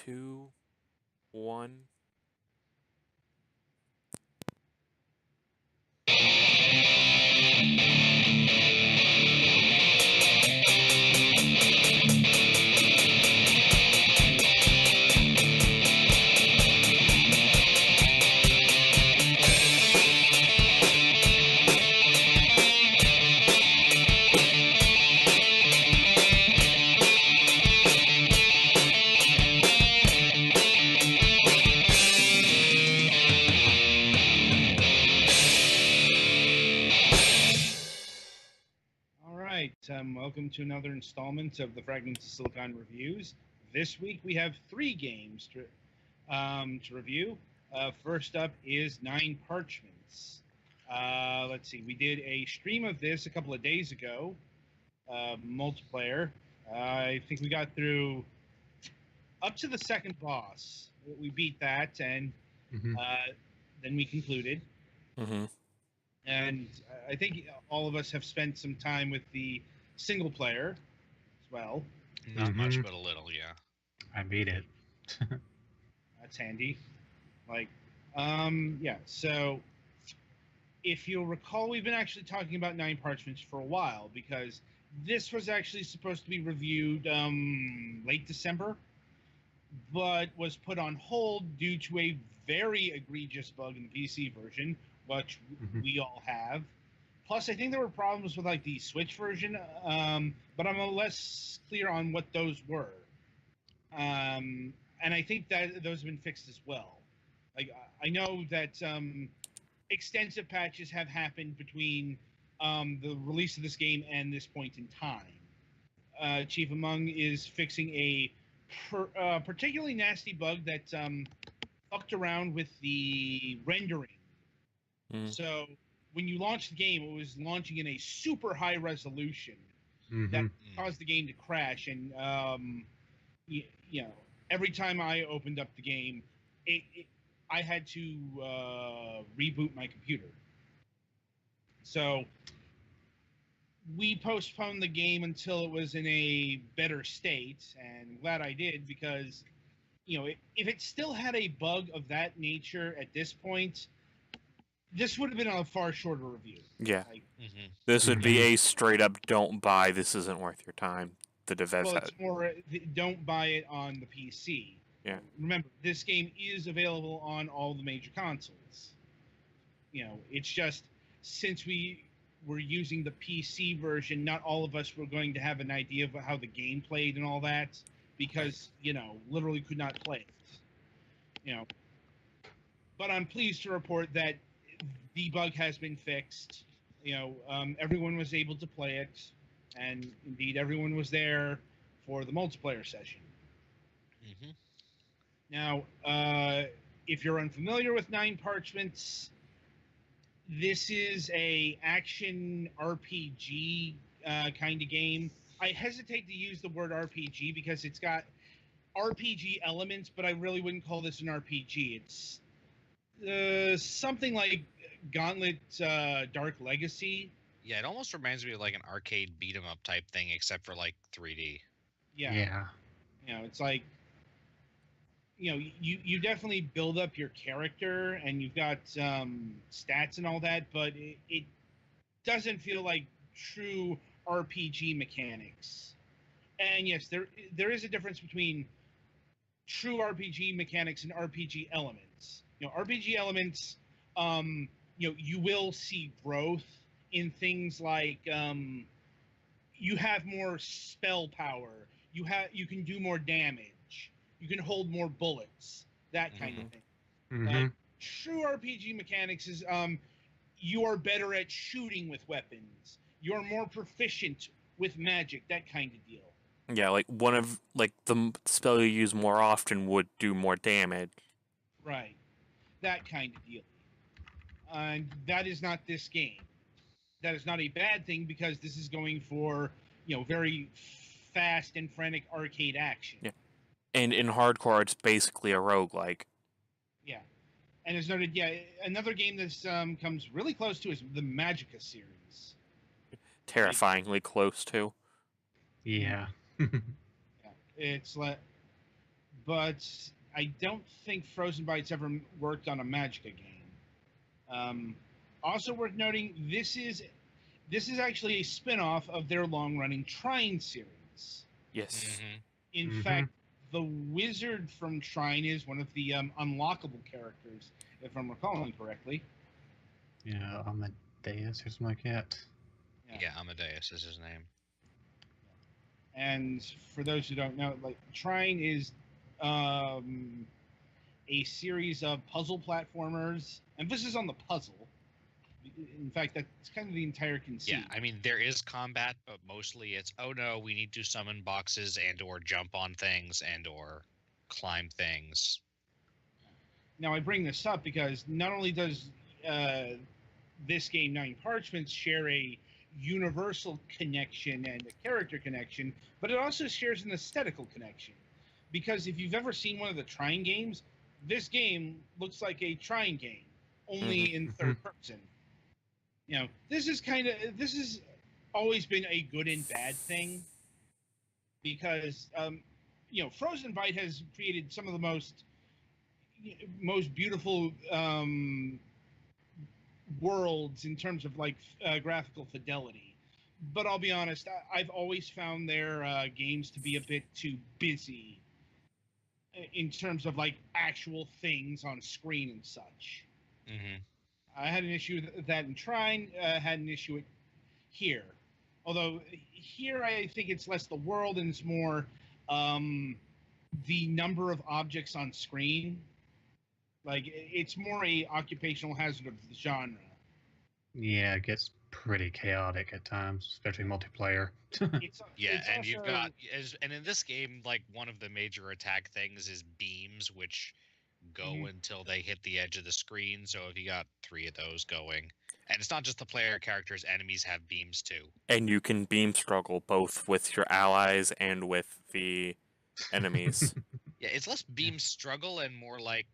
2, 1. All right, welcome to another installment of the Fragments of Silicon reviews. This week we have 3 games to review. First up is Nine Parchments. Let's see, we did a stream of this a couple of days ago, multiplayer. I think we got through up to the second boss. We beat that, and then we concluded. Mm-hmm. And I think all of us have spent some time with the single player as well. Not much, but a little, yeah. I beat it. That's handy. Yeah. So, if you'll recall, we've been actually talking about Nine Parchments for a while because this was actually supposed to be reviewed late December, but was put on hold due to a very egregious bug in the PC version, which we all have. Plus, I think there were problems with like the Switch version, but I'm less clear on what those were. And I think that those have been fixed as well. Like I know that extensive patches have happened between the release of this game and this point in time. Chief Among is fixing a particularly nasty bug that fucked around with the rendering. So when you launch the game, it was launching in a super high resolution that caused the game to crash. And you know, every time I opened up the game, I had to reboot my computer. So we postponed the game until it was in a better state, and I'm glad I did because, you know, if it still had a bug of that nature at this point, this would have been a far shorter review. Yeah. Like, this would be a straight up don't buy, this isn't worth your time. The devs well, it's more don't buy it on the PC. Yeah. Remember, this game is available on all the major consoles. You know, it's just since we were using the PC version, not all of us were going to have an idea of how the game played and all that because, you know, literally could not play it. You know, but I'm pleased to report that the bug has been fixed. You know, everyone was able to play it, and indeed everyone was there for the multiplayer session. Now, if you're unfamiliar with Nine Parchments, this is a action RPG kind of game. I hesitate to use the word RPG because it's got RPG elements, but I really wouldn't call this an RPG. It's something like Gauntlet Dark Legacy. Yeah, it almost reminds me of like an arcade beat 'em up type thing, except for like 3D. Yeah. You know, it's like, you know, you definitely build up your character and you've got stats and all that, but it doesn't feel like true RPG mechanics. And yes, there is a difference between true RPG mechanics and RPG elements. You know, RPG elements, you know, you will see growth in things like you have more spell power. You can do more damage. You can hold more bullets. That kind of thing. True RPG mechanics is you are better at shooting with weapons. You're more proficient with magic. That kind of deal. Yeah, like one of the spell you use more often would do more damage. Right. That kind of deal. And that is not this game. That is not a bad thing because this is going for, you know, very fast and frantic arcade action. Yeah. And in hardcore, it's basically a roguelike. Yeah. And as noted, yeah, another game that comes really close to is the Magica series. Terrifyingly close to. Yeah. Yeah. It's like, but I don't think Frozen Bytes ever worked on a Magica game. Also worth noting, this is actually a spin-off of their long-running Trine series. Yes. In fact, the wizard from Trine is one of the unlockable characters, if I'm recalling correctly. Yeah, Amadeus or something like that. Yeah, Amadeus is his name. And for those who don't know, like Trine is a series of puzzle platformers. Emphasis on the puzzle. In fact, that's kind of the entire conceit. Yeah, I mean there is combat, but mostly it's oh no, we need to summon boxes and or jump on things and or climb things. Now I bring this up because not only does this game, Nine Parchments, share a universal connection and a character connection, but it also shares an aesthetical connection. Because if you've ever seen one of the Trine games, this game looks like a Trine game, only in third person. You know, this has always been a good and bad thing, because Frozen Byte has created some of the most beautiful worlds in terms of like graphical fidelity. But I'll be honest, I've always found their games to be a bit too busy in terms of like actual things on screen and such. I had an issue with that in Trine. Had an issue with here, although here I think it's less the world and it's more the number of objects on screen. Like it's more a occupational hazard of the genre. Yeah, it gets pretty chaotic at times, especially multiplayer. And you've got and in this game, like one of the major attack things is beams, which go until they hit the edge of the screen. So if you got 3 of those going, and it's not just the player characters, enemies have beams too. And you can beam struggle both with your allies and with the enemies. Yeah, it's less beam struggle and more like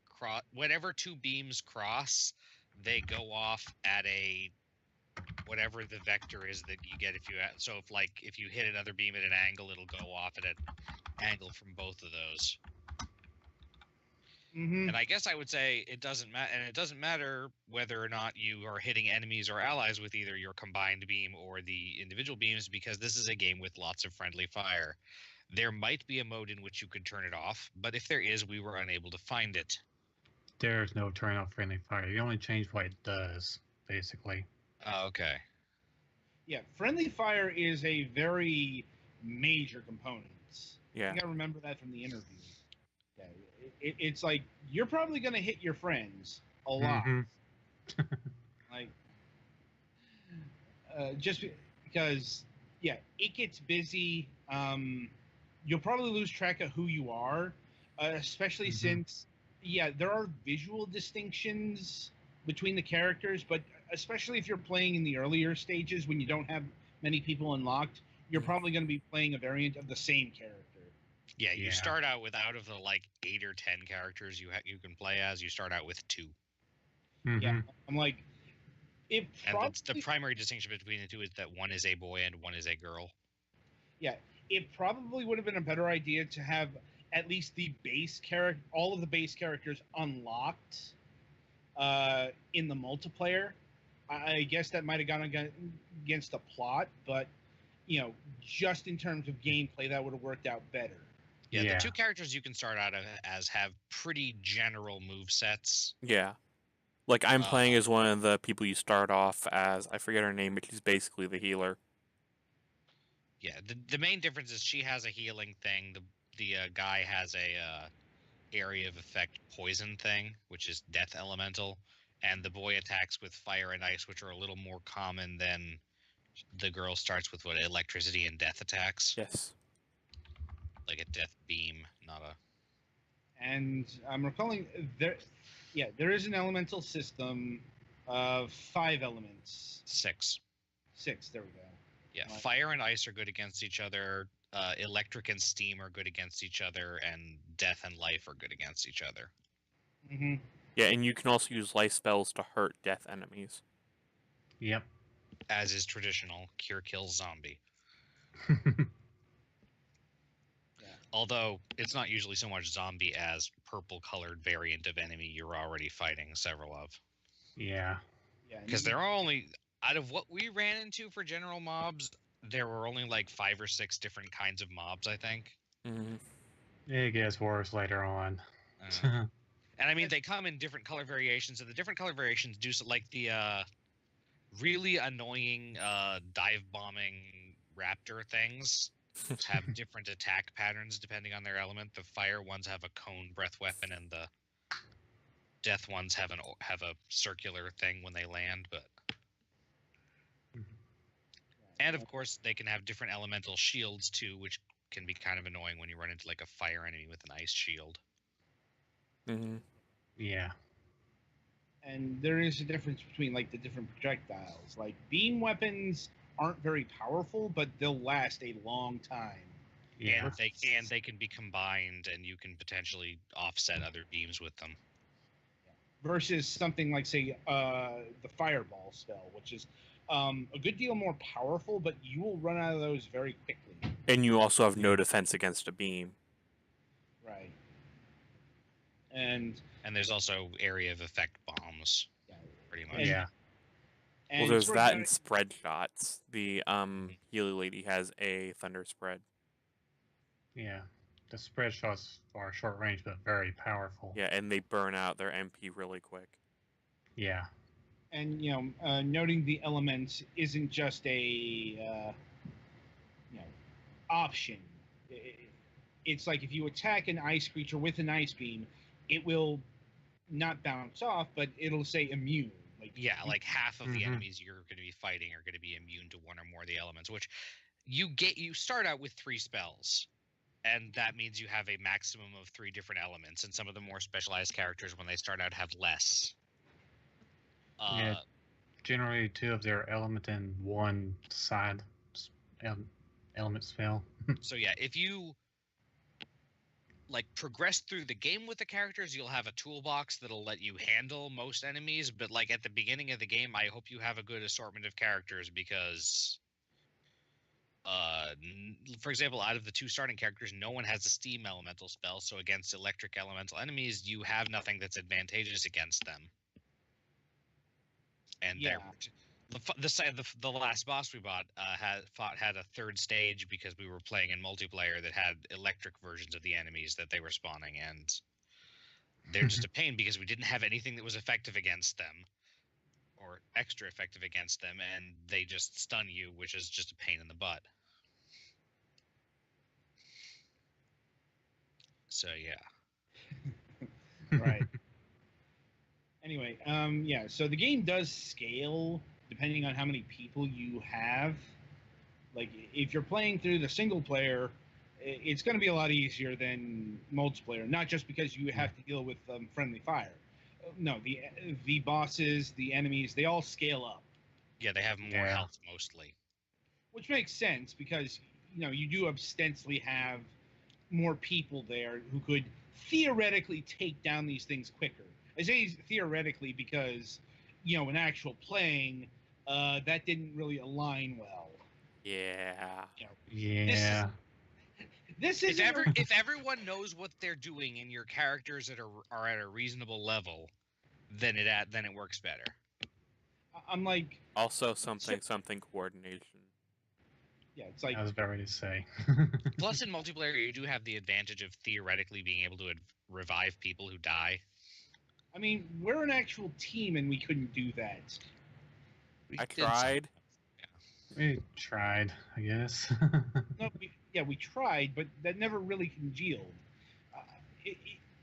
whenever 2 beams cross, they go off at a whatever the vector is that you get if you hit another beam at an angle, it'll go off at an angle from both of those. And I guess I would say it doesn't matter, and it doesn't matter whether or not you are hitting enemies or allies with either your combined beam or the individual beams, because this is a game with lots of friendly fire. There might be a mode in which you could turn it off, but if there is, we were unable to find it. There's no turn off friendly fire. You only change what it does, basically. Oh, okay. Yeah, friendly fire is a very major component. Yeah. You gotta remember that from the interview. Yeah, it's like you're probably gonna hit your friends a lot. Like, just because, yeah, it gets busy. You'll probably lose track of who you are, especially since, yeah, there are visual distinctions between the characters, but especially if you're playing in the earlier stages when you don't have many people unlocked, you're probably going to be playing a variant of the same character. Yeah, you start out with, out of the like 8 or 10 characters you can play as, you start out with 2. Yeah, I'm like, and the primary distinction between the two is that one is a boy and one is a girl. Yeah, it probably would have been a better idea to have at least the base character, all of the base characters unlocked in the multiplayer. I guess that might have gone against the plot, but just in terms of gameplay, that would have worked out better. Yeah, the 2 characters you can start out as have pretty general move sets. Yeah. Like, I'm playing as one of the people you start off as. I forget her name, but she's basically the healer. Yeah, the main difference is she has a healing thing. The guy has a area of effect poison thing, which is death elemental. And the boy attacks with fire and ice, which are a little more common than the girl starts with electricity and death attacks. Yes. Like a death beam, not a... And I'm recalling there is an elemental system of 5 elements. 6. 6, there we go. Yeah, fire and ice are good against each other. Electric and steam are good against each other, and death and life are good against each other. Yeah, and you can also use life spells to hurt death enemies. Yep. As is traditional, cure kills zombie. Although it's not usually so much zombie as purple-colored variant of enemy you're already fighting several of. Yeah. Yeah, Because there are only, out of what we ran into for general mobs, there were only like 5 or 6 different kinds of mobs, I think. Mhm. It gets worse later on. And I mean, they come in different color variations, and the different color variations do like the really annoying dive bombing raptor things have different attack patterns depending on their element. The fire ones have a cone breath weapon, and the death ones have a circular thing when they land. But and of course, they can have different elemental shields too, which can be kind of annoying when you run into like a fire enemy with an ice shield. Mhm. Yeah. and there is a difference between like the different projectiles. Like beam weapons aren't very powerful, but they'll last a long time. Yeah. And they can be combined, and you can potentially offset other beams with them. Versus something like, say, the fireball spell, which is a good deal more powerful, but you will run out of those very quickly. And you also have no defense against a beam. Right. And there's also area of effect bombs, yeah, pretty much. Yeah. Well, there's that and spread shots. The Healy lady has a thunder spread. Yeah. The spread shots are short range but very powerful. Yeah, and they burn out their MP really quick. Yeah. And noting the elements isn't just a option. It's like if you attack an ice creature with an ice beam, it will not bounce off, but it'll say immune. Like half of the enemies you're going to be fighting are going to be immune to one or more of the elements, which you start out with 3 spells, and that means you have a maximum of 3 different elements, and some of the more specialized characters when they start out have less. Yeah. Generally 2 of their element and 1 side element spell. So yeah, if you like progress through the game with the characters, you'll have a toolbox that'll let you handle most enemies, but like at the beginning of the game, I hope you have a good assortment of characters, because for example, out of the 2 starting characters, no one has a steam elemental spell, so against electric elemental enemies, you have nothing that's advantageous against them. And the last boss we bought had a 3rd stage because we were playing in multiplayer that had electric versions of the enemies that they were spawning, and they're just a pain because we didn't have anything that was effective against them or extra effective against them, and they just stun you, which is just a pain in the butt. So yeah. Right. Anyway, so the game does scale depending on how many people you have. Like, if you're playing through the single player, it's going to be a lot easier than multiplayer. Not just because you have to deal with friendly fire. No, the bosses, the enemies, they all scale up. Yeah, they have more health mostly. Which makes sense because, you do ostensibly have more people there who could theoretically take down these things quicker. I say theoretically because, in actual playing, that didn't really align well. Yeah. Yeah. This is if everyone knows what they're doing and your characters are at a reasonable level, then it works better. I'm like also something coordination. Yeah, it's like I was about ready to say. Plus, in multiplayer, you do have the advantage of theoretically being able to revive people who die. I mean, we're an actual team, and we couldn't do that. I tried. We tried, I guess. No, we tried, but that never really congealed.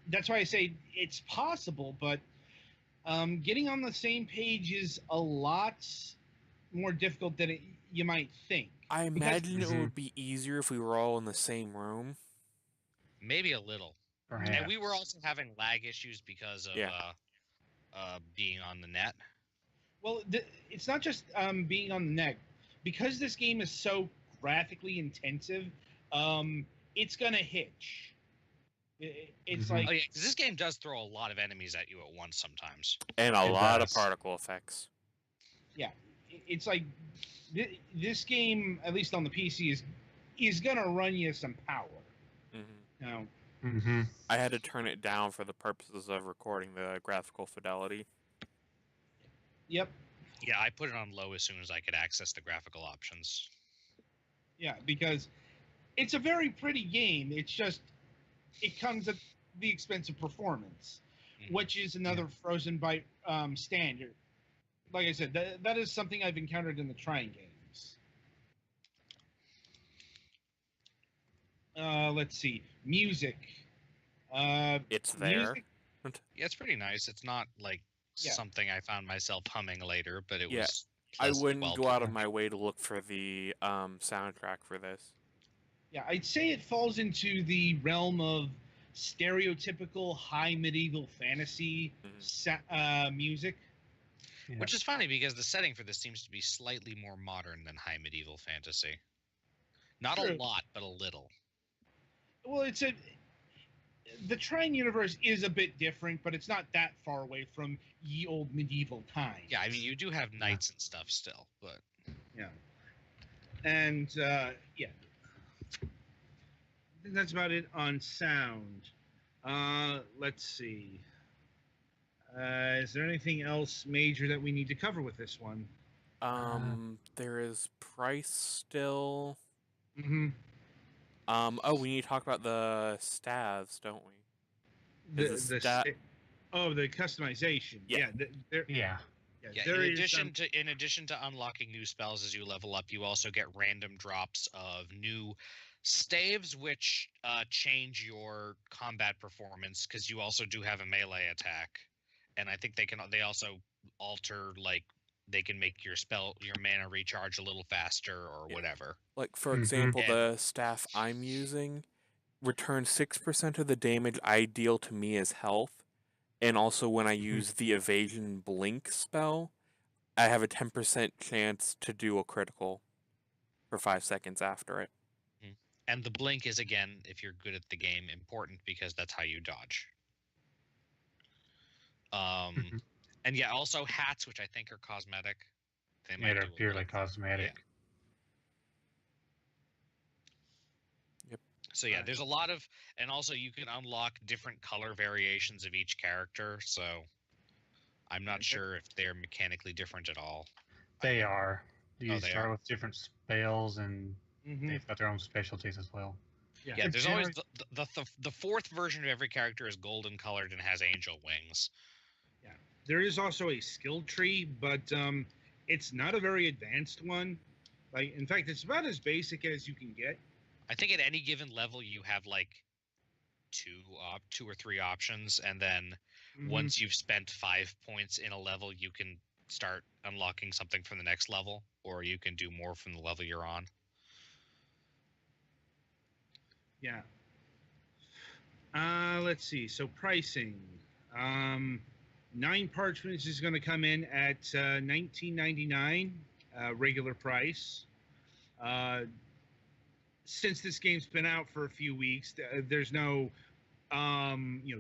That's why I say it's possible, but getting on the same page is a lot more difficult than you might think. I imagine it would be easier if we were all in the same room. Maybe a little. Perhaps. And we were also having lag issues because of being on the net. Well, it's not just being on the net. Because this game is so graphically intensive, it's going to hitch. It's like... Oh, yeah, 'cause this game does throw a lot of enemies at you at once sometimes. And a lot of particle effects. Yeah. It's like this game, at least on the PC, is going to run you some power. Mm-hmm. Now, Mm-hmm. I had to turn it down for the purposes of recording the graphical fidelity. yep, Yeah, I put it on low as soon as I could access the graphical options. yeah, because it's a very pretty game. It's just it comes at the expense of performance, which is another Frozen Byte standard. Like I said, that is something I've encountered in the trying games. Let's see, music. It's there. Music. Yeah, it's pretty nice. It's not like Yeah. something I found myself humming later, but it Yeah, was I pleasant, wouldn't well go out of done. my way to look for the soundtrack for this. Yeah, I'd say it falls into the realm of stereotypical high medieval fantasy music. Yeah. Which is funny because the setting for this seems to be slightly more modern than high medieval fantasy. Not True. a lot, but a little. Well, the Trine universe is a bit different, but it's not that far away from ye old medieval times. Yeah, I mean, you do have knights and stuff still, but Yeah. And yeah, I think that's about it on sound. Let's see. Is there anything else major that we need to cover with this one? There is price still. Mm-hmm. Oh, we need to talk about the staves, don't we? Is the The customization. Yeah. Yeah. in addition to unlocking new spells as you level up, you also get random drops of new staves, which change your combat performance because you also do have a melee attack, and I think they also alter, like, they can make your mana recharge a little faster or whatever. Like, for Mhm. example, Yeah. the staff I'm using returns 6% of the damage I deal to me as health, and also when I use the evasion blink spell, I have a 10% chance to do a critical for 5 seconds after it. And the blink is, again, if you're good at the game, important because that's how you dodge. And yeah, also hats, which I think are cosmetic. They might They're do a purely little- cosmetic. Yep. So yeah, there's a lot of, and also you can unlock different color variations of each character. So I'm not sure if they're mechanically different at all. They are. You they start are? with different spells, and Mm-hmm. they've got their own specialties as well. Yeah, there's always the fourth version of every character is golden colored and has angel wings. Yeah, there is also a skill tree, but it's not a very advanced one. Like, in fact, it's about as basic as you can get. I think at any given level you have like two or three options, and then once you've spent 5 points in a level, you can start unlocking something from the next level, or you can do more from the level you're on. Yeah. Let's see. So pricing. 9 Parchments is going to come in at $19.99 regular price. Since this game's been out for a few weeks, there's no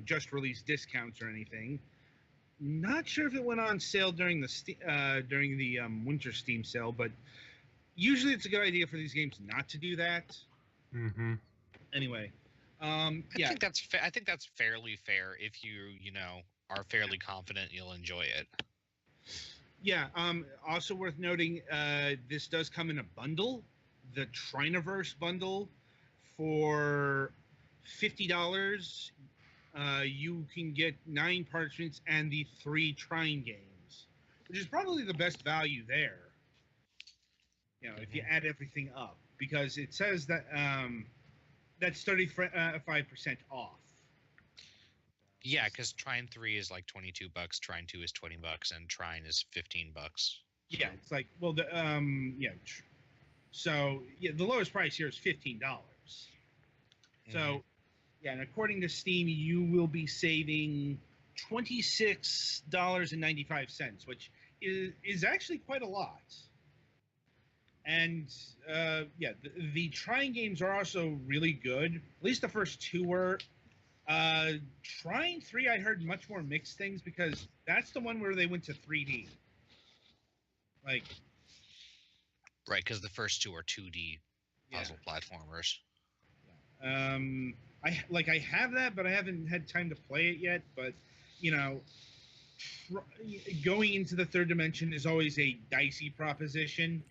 just released discounts or anything. Not sure if it went on sale during the winter Steam sale, but usually it's a good idea for these games not to do that. Mm-hmm. Anyway, I think that's fairly fair if you are fairly confident you'll enjoy it. Yeah. Also worth noting, this does come in a bundle, the Triniverse bundle, for $50. You can get 9 Parchments and the 3 Trine games, which is probably the best value there. If you add everything up, because it says that that's 35% off. Yeah, because Trine 3 is like $22, Trine 2 is $20, and Trine is $15. Yeah, it's like, well, so yeah, the lowest price here is $15. So, yeah, and according to Steam, you will be saving $26.95, which is actually quite a lot. And the Trine games are also really good. At least the first 2 were. Trine 3, I heard much more mixed things, because that's the one where they went to 3D. Like, right, because the first 2 are 2D puzzle platformers. I have that, but I haven't had time to play it yet. But you know, going into the third dimension is always a dicey proposition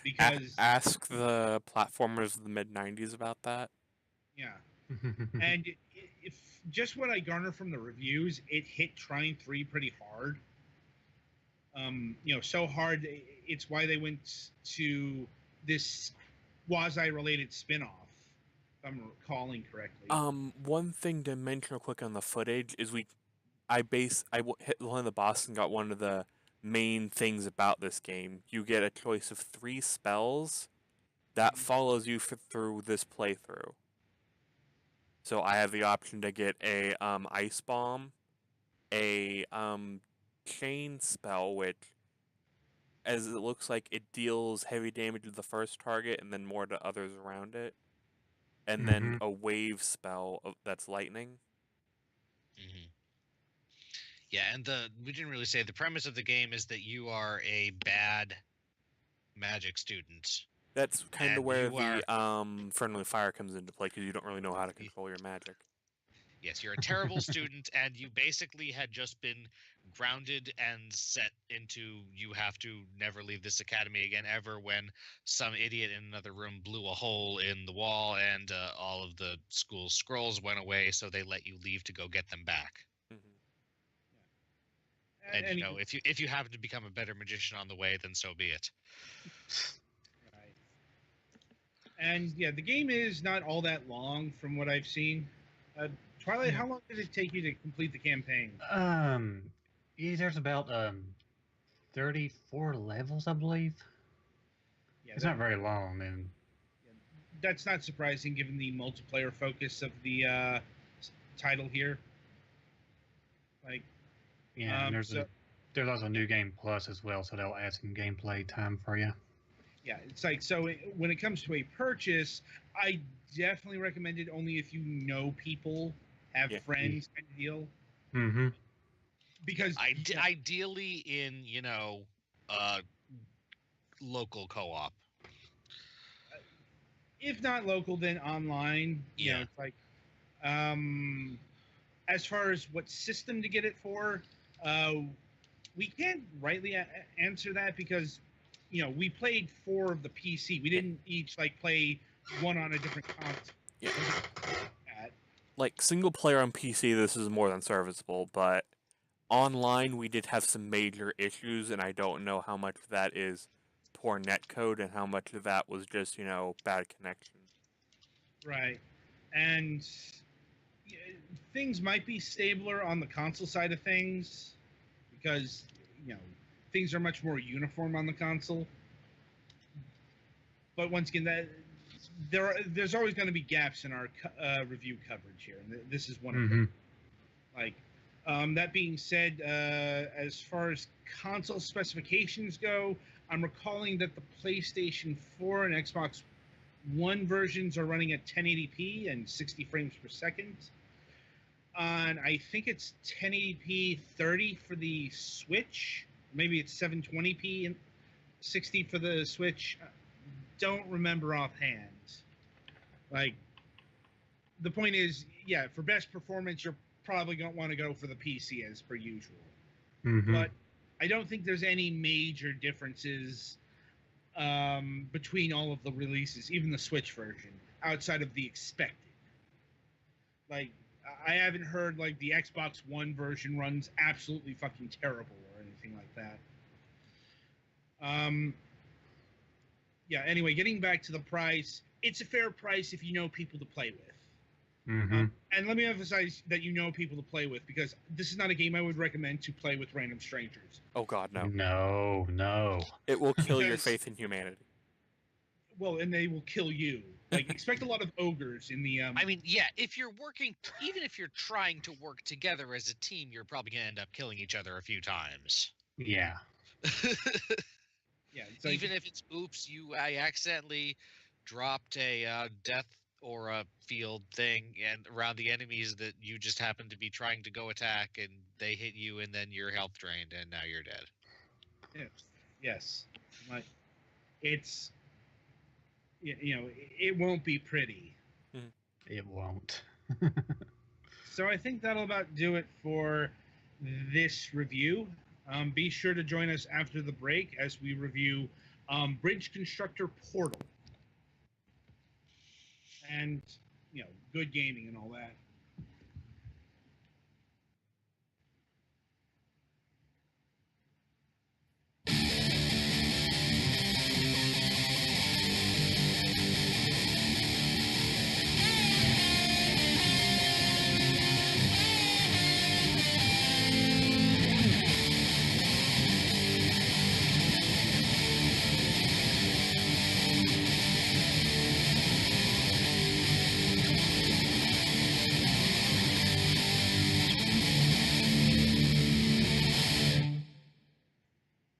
because Ask the platformers of the mid '90s about that. yeah, and if just what I garner from the reviews, it hit Trine 3 pretty hard. So hard. It's why they went to this quasi-related spin-off, if I'm recalling correctly. One thing to mention real quick on the footage is hit one of the boss and got one of the main things about this game. You get a choice of 3 spells that follows you through this playthrough. So I have the option to get a ice bomb, a chain spell, which, as it looks like, it deals heavy damage to the first target and then more to others around it, and then a wave spell that's lightning. Mm-hmm. Yeah, and we didn't really say the premise of the game is that you are a bad magic student. That's kind of And where you the are- friendly fire comes into play, because you don't really know how to control your magic. Yes, you're a terrible student, and you basically had just been grounded and set into you have to never leave this academy again ever, when some idiot in another room blew a hole in the wall and all of the school scrolls went away, so they let you leave to go get them back. Mm-hmm. And if you happen to become a better magician on the way, then so be it. Right. And yeah, the game is not all that long from what I've seen. Twilight, how long did it take you to complete the campaign? There's about 34 levels, I believe. Yeah, It's not very long, and that's not surprising given the multiplayer focus of the title here. Like, yeah, and there's also New Game Plus as well, so they'll add some gameplay time for you. Yeah, it's like, so when it comes to a purchase, I definitely recommend it only if you know people, have friends, kind of deal. Mm-hmm. Because ideally in local co-op. If not local, then online. You know, it's like, as far as what system to get it for, we can't rightly answer that because, we played 4 of the PC. We didn't each play one on a different console. Yeah. Like, single player on PC, this is more than serviceable, but online we did have some major issues, and I don't know how much of that is poor netcode and how much of that was just, bad connection. Right. And things might be stabler on the console side of things because, things are much more uniform on the console. But once again, there's always going to be gaps in our review coverage here, and this is one of them. Like, that being said, as far as console specifications go, I'm recalling that the PlayStation 4 and Xbox One versions are running at 1080p and 60 frames per second. And I think it's 1080p 30 for the Switch. Maybe it's 720p and 60 for the Switch. Don't remember offhand. Like, the point is, yeah, for best performance, you're probably going to want to go for the PC as per usual. But I don't think there's any major differences between all of the releases, even the Switch version, outside of the expected. Like, I haven't heard the Xbox One version runs absolutely fucking terrible or anything like that. Yeah, anyway, getting back to the price, it's a fair price if you know people to play with. And let me emphasize that you know people to play with, because this is not a game I would recommend to play with random strangers. Oh god, no. No. It will kill your faith in humanity. Well, and they will kill you. Like, expect a lot of ogres in the... I mean, yeah, if you're working, even if you're trying to work together as a team, you're probably going to end up killing each other a few times. Yeah. Yeah, even if it's, oops, I accidentally dropped a death or a field thing and around the enemies that you just happen to be trying to go attack, and they hit you, and then your health drained, and now you're dead. Yes. Like, it won't be pretty. It won't. So I think that'll about do it for this review. Be sure to join us after the break as we review Bridge Constructor Portal. And, good gaming and all that.